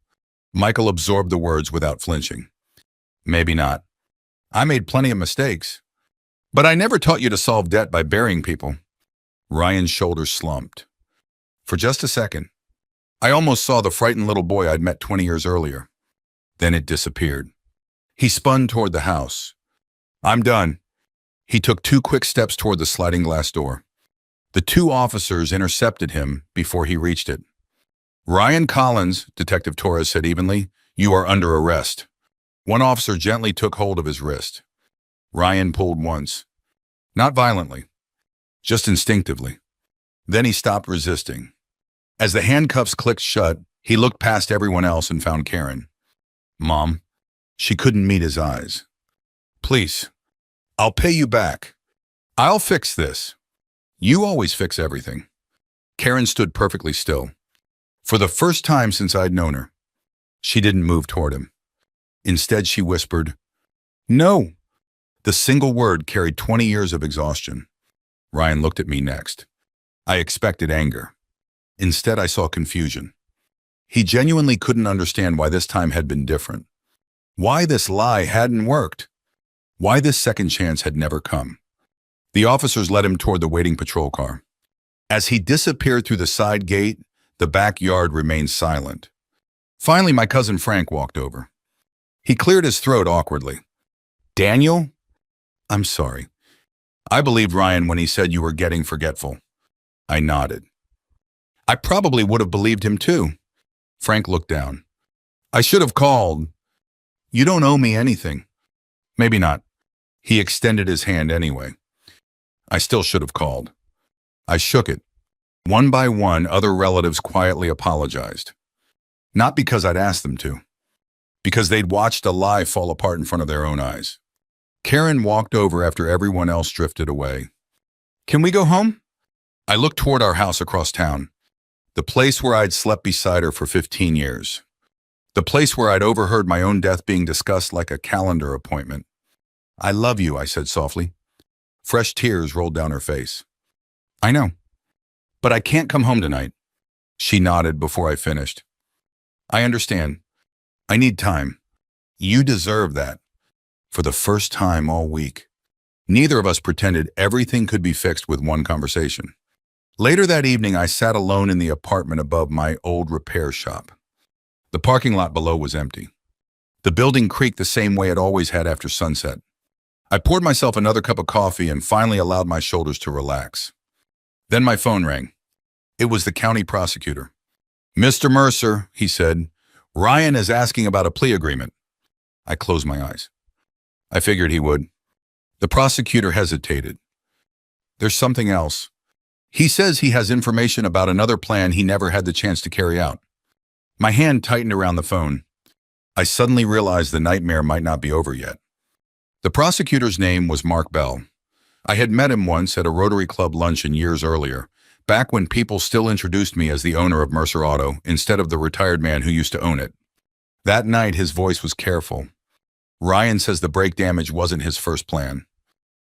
Michael absorbed the words without flinching. Maybe not. I made plenty of mistakes. But I never taught you to solve debt by burying people. Ryan's shoulders slumped. For just a second, I almost saw the frightened little boy I'd met 20 years earlier. Then it disappeared. He spun toward the house. I'm done. He took 2 quick steps toward the sliding glass door. The 2 officers intercepted him before he reached it. "Ryan Collins," Detective Torres said evenly, "you are under arrest." One officer gently took hold of his wrist. Ryan pulled once. Not violently, just instinctively. Then he stopped resisting. As the handcuffs clicked shut, he looked past everyone else and found Karen. "Mom." She couldn't meet his eyes. "Please, I'll pay you back. I'll fix this. You always fix everything." Karen stood perfectly still. For the first time since I'd known her, she didn't move toward him. Instead, she whispered, "No." The single word carried 20 years of exhaustion. Ryan looked at me next. I expected anger. Instead, I saw confusion. He genuinely couldn't understand why this time had been different. Why this lie hadn't worked. Why this second chance had never come. The officers led him toward the waiting patrol car. As he disappeared through the side gate, the backyard remained silent. Finally, my cousin Frank walked over. He cleared his throat awkwardly. "Daniel? I'm sorry. I believed Ryan when he said you were getting forgetful." I nodded. "I probably would have believed him too." Frank looked down. "I should have called. You don't owe me anything." "Maybe not." He extended his hand anyway. "I still should have called." I shook it. One by one, other relatives quietly apologized. Not because I'd asked them to. Because they'd watched a lie fall apart in front of their own eyes. Karen walked over after everyone else drifted away. "Can we go home?" I looked toward our house across town. The place where I'd slept beside her for 15 years. The place where I'd overheard my own death being discussed like a calendar appointment. "I love you," I said softly. Fresh tears rolled down her face. "I know. But I can't come home tonight." She nodded before I finished. "I understand. I need time. You deserve that." For the first time all week, neither of us pretended everything could be fixed with one conversation. Later that evening, I sat alone in the apartment above my old repair shop. The parking lot below was empty. The building creaked the same way it always had after sunset. I poured myself another cup of coffee and finally allowed my shoulders to relax. Then my phone rang. It was the county prosecutor. "Mr. Mercer," he said, "Ryan is asking about a plea agreement." I closed my eyes. I figured he would. The prosecutor hesitated. "There's something else. He says he has information about another plan he never had the chance to carry out." My hand tightened around the phone. I suddenly realized the nightmare might not be over yet. The prosecutor's name was Mark Bell. I had met him once at a Rotary Club luncheon years earlier, back when people still introduced me as the owner of Mercer Auto instead of the retired man who used to own it. That night, his voice was careful. "Ryan says the brake damage wasn't his first plan."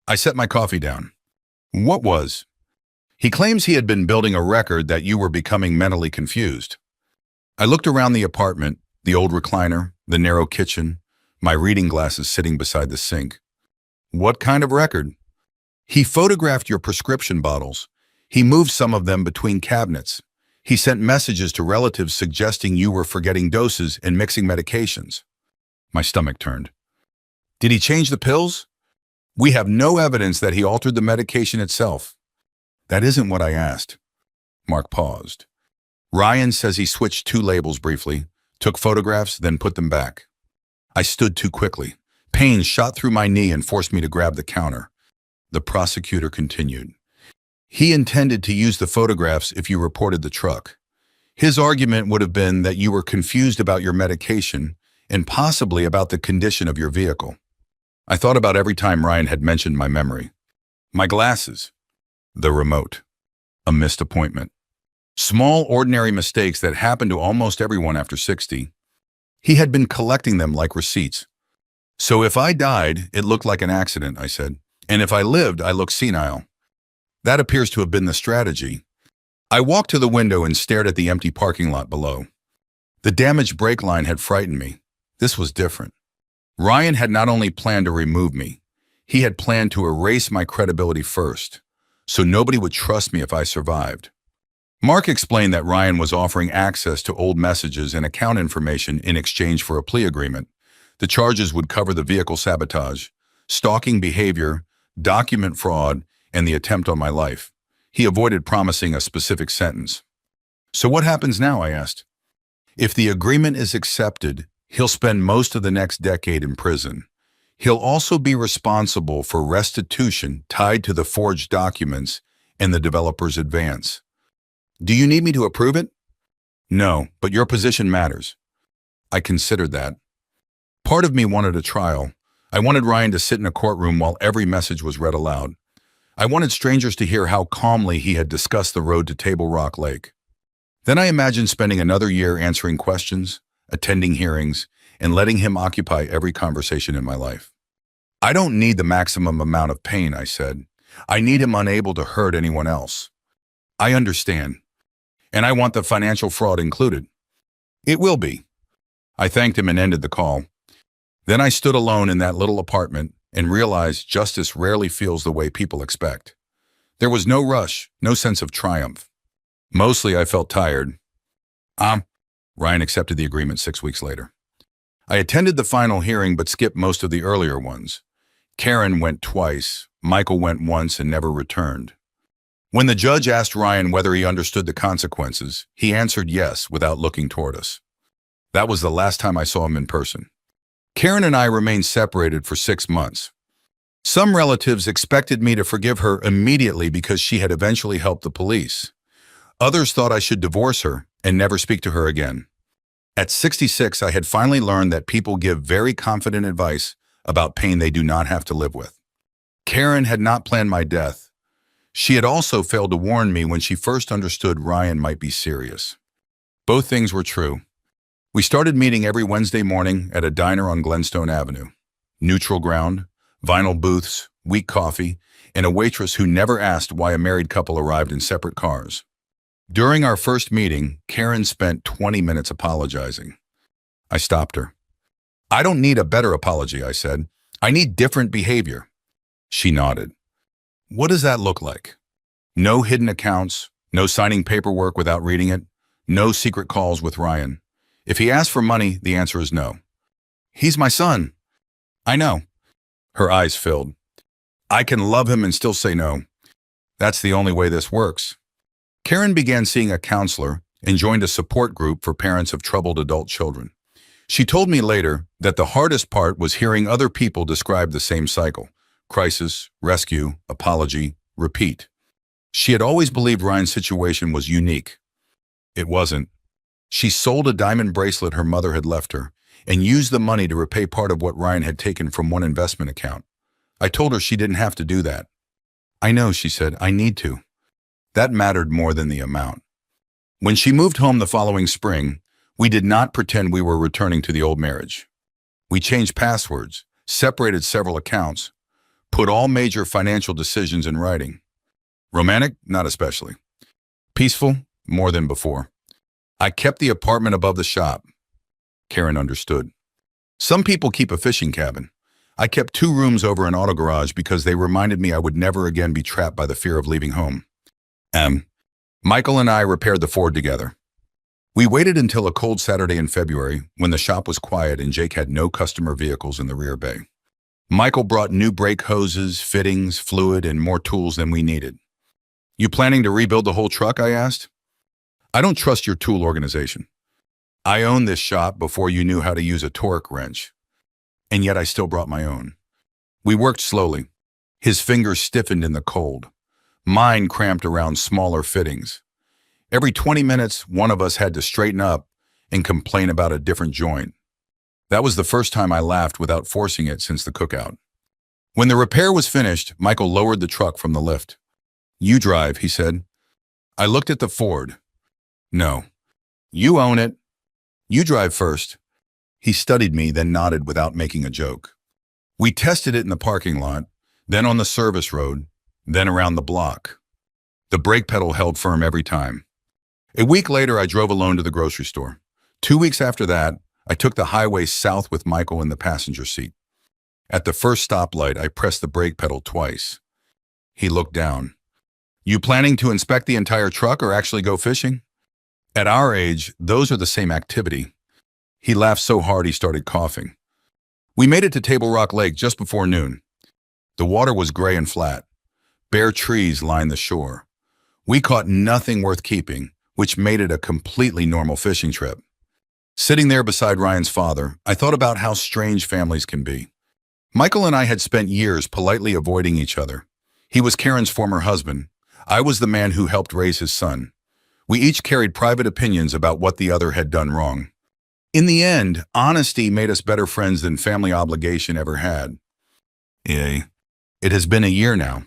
I set my coffee down. "What was?" "He claims he had been building a record that you were becoming mentally confused." I looked around the apartment, the old recliner, the narrow kitchen, my reading glasses sitting beside the sink. "What kind of record?" "He photographed your prescription bottles. He moved some of them between cabinets. He sent messages to relatives suggesting you were forgetting doses and mixing medications." My stomach turned. "Did he change the pills?" "We have no evidence that he altered the medication itself." "That isn't what I asked." Mark paused. "Ryan says he switched 2 labels briefly, took photographs, then put them back." I stood too quickly. Pain shot through my knee and forced me to grab the counter. The prosecutor continued. "He intended to use the photographs if you reported the truck. His argument would have been that you were confused about your medication and possibly about the condition of your vehicle." I thought about every time Ryan had mentioned my memory. My glasses. The remote. A missed appointment. Small, ordinary mistakes that happen to almost everyone after 60. He had been collecting them like receipts. "So if I died, it looked like an accident," I said. "And if I lived, I looked senile. That appears to have been the strategy." I walked to the window and stared at the empty parking lot below. The damaged brake line had frightened me. This was different. Ryan had not only planned to remove me, he had planned to erase my credibility first, so nobody would trust me if I survived. Mark explained that Ryan was offering access to old messages and account information in exchange for a plea agreement. The charges would cover the vehicle sabotage, stalking behavior, document fraud, and the attempt on my life. He avoided promising a specific sentence. So what happens now, I asked. If the agreement is accepted, he'll spend most of the next decade in prison. He'll also be responsible for restitution tied to the forged documents and the developer's advance. Do you need me to approve it? No, but your position matters. I considered that. Part of me wanted a trial. I wanted Ryan to sit in a courtroom while every message was read aloud. I wanted strangers to hear how calmly he had discussed the road to Table Rock Lake. Then I imagined spending another year answering questions, attending hearings, and letting him occupy every conversation in my life. I don't need the maximum amount of pain, I said. I need him unable to hurt anyone else. I understand. And I want the financial fraud included. It will be. I thanked him and ended the call. Then I stood alone in that little apartment and realized justice rarely feels the way people expect. There was no rush, no sense of triumph. Mostly I felt tired. Ryan accepted the agreement 6 weeks later. I attended the final hearing but skipped most of the earlier ones. Karen went twice, Michael went once and never returned. When the judge asked Ryan whether he understood the consequences, he answered yes without looking toward us. That was the last time I saw him in person. Karen and I remained separated for 6 months. Some relatives expected me to forgive her immediately because she had eventually helped the police. Others thought I should divorce her and never speak to her again. At 66, I had finally learned that people give very confident advice about pain they do not have to live with. Karen had not planned my death. She had also failed to warn me when she first understood Ryan might be serious. Both things were true. We started meeting every Wednesday morning at a diner on Glenstone Avenue. Neutral ground, vinyl booths, weak coffee, and a waitress who never asked why a married couple arrived in separate cars. During our first meeting, Karen spent 20 minutes apologizing. I stopped her. I don't need a better apology, I said. I need different behavior. She nodded. What does that look like? No hidden accounts, no signing paperwork without reading it, no secret calls with Ryan. If he asks for money, the answer is no. He's my son. I know. Her eyes filled. I can love him and still say no. That's the only way this works. Karen began seeing a counselor and joined a support group for parents of troubled adult children. She told me later that the hardest part was hearing other people describe the same cycle: crisis, rescue, apology, repeat. She had always believed Ryan's situation was unique. It wasn't. She sold a diamond bracelet her mother had left her and used the money to repay part of what Ryan had taken from one investment account. I told her she didn't have to do that. I know, she said, I need to. That mattered more than the amount. When she moved home the following spring, we did not pretend we were returning to the old marriage. We changed passwords, separated several accounts, put all major financial decisions in writing. Romantic? Not especially. Peaceful? More than before. I kept the apartment above the shop. Karen understood. Some people keep a fishing cabin. I kept 2 rooms over an auto garage because they reminded me I would never again be trapped by the fear of leaving home. Michael and I repaired the Ford together. We waited until a cold Saturday in February when the shop was quiet and Jake had no customer vehicles in the rear bay. Michael brought new brake hoses, fittings, fluid, and more tools than we needed. You planning to rebuild the whole truck? I asked. I don't trust your tool organization. I owned this shop before you knew how to use a torque wrench. And yet I still brought my own. We worked slowly. His fingers stiffened in the cold. Mine cramped around smaller fittings. Every 20 minutes, one of us had to straighten up and complain about a different joint. That was the first time I laughed without forcing it since the cookout. When the repair was finished, Michael lowered the truck from the lift. You drive, he said. I looked at the Ford. No. You own it. You drive first. He studied me, then nodded without making a joke. We tested it in the parking lot, then on the service road, then around the block. The brake pedal held firm every time. A week later, I drove alone to the grocery store. 2 weeks after that, I took the highway south with Michael in the passenger seat. At the first stoplight, I pressed the brake pedal twice. He looked down. You planning to inspect the entire truck or actually go fishing? At our age, those are the same activity. He laughed so hard he started coughing. We made it to Table Rock Lake just before noon. The water was gray and flat. Bare trees lined the shore. We caught nothing worth keeping, which made it a completely normal fishing trip. Sitting there beside Ryan's father, I thought about how strange families can be. Michael and I had spent years politely avoiding each other. He was Karen's former husband. I was the man who helped raise his son. We each carried private opinions about what the other had done wrong. In the end, honesty made us better friends than family obligation ever had. It has been a year now.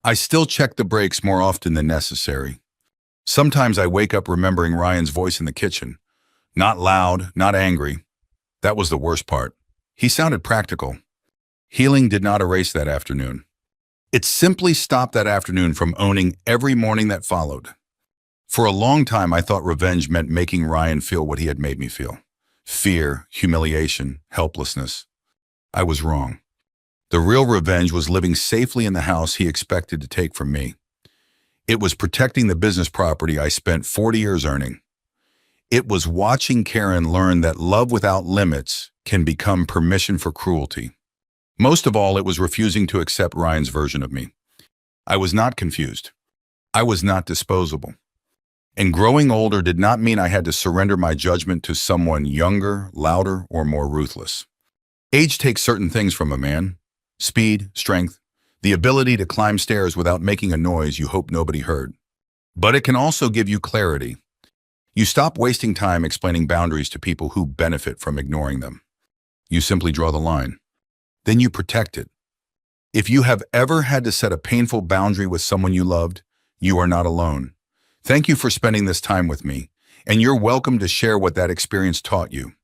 I still check the brakes more often than necessary. Sometimes I wake up remembering Ryan's voice in the kitchen. Not loud, not angry. That was the worst part. He sounded practical. Healing did not erase that afternoon. It simply stopped that afternoon from owning every morning that followed. For a long time, I thought revenge meant making Ryan feel what he had made me feel. Fear, humiliation, helplessness. I was wrong. The real revenge was living safely in the house he expected to take from me. It was protecting the business property I spent 40 years earning. It was watching Karen learn that love without limits can become permission for cruelty. Most of all, it was refusing to accept Ryan's version of me. I was not confused. I was not disposable. And growing older did not mean I had to surrender my judgment to someone younger, louder, or more ruthless. Age takes certain things from a man: speed, strength, the ability to climb stairs without making a noise you hope nobody heard. But it can also give you clarity. You stop wasting time explaining boundaries to people who benefit from ignoring them. You simply draw the line. Then you protect it. If you have ever had to set a painful boundary with someone you loved, you are not alone. Thank you for spending this time with me, and you're welcome to share what that experience taught you.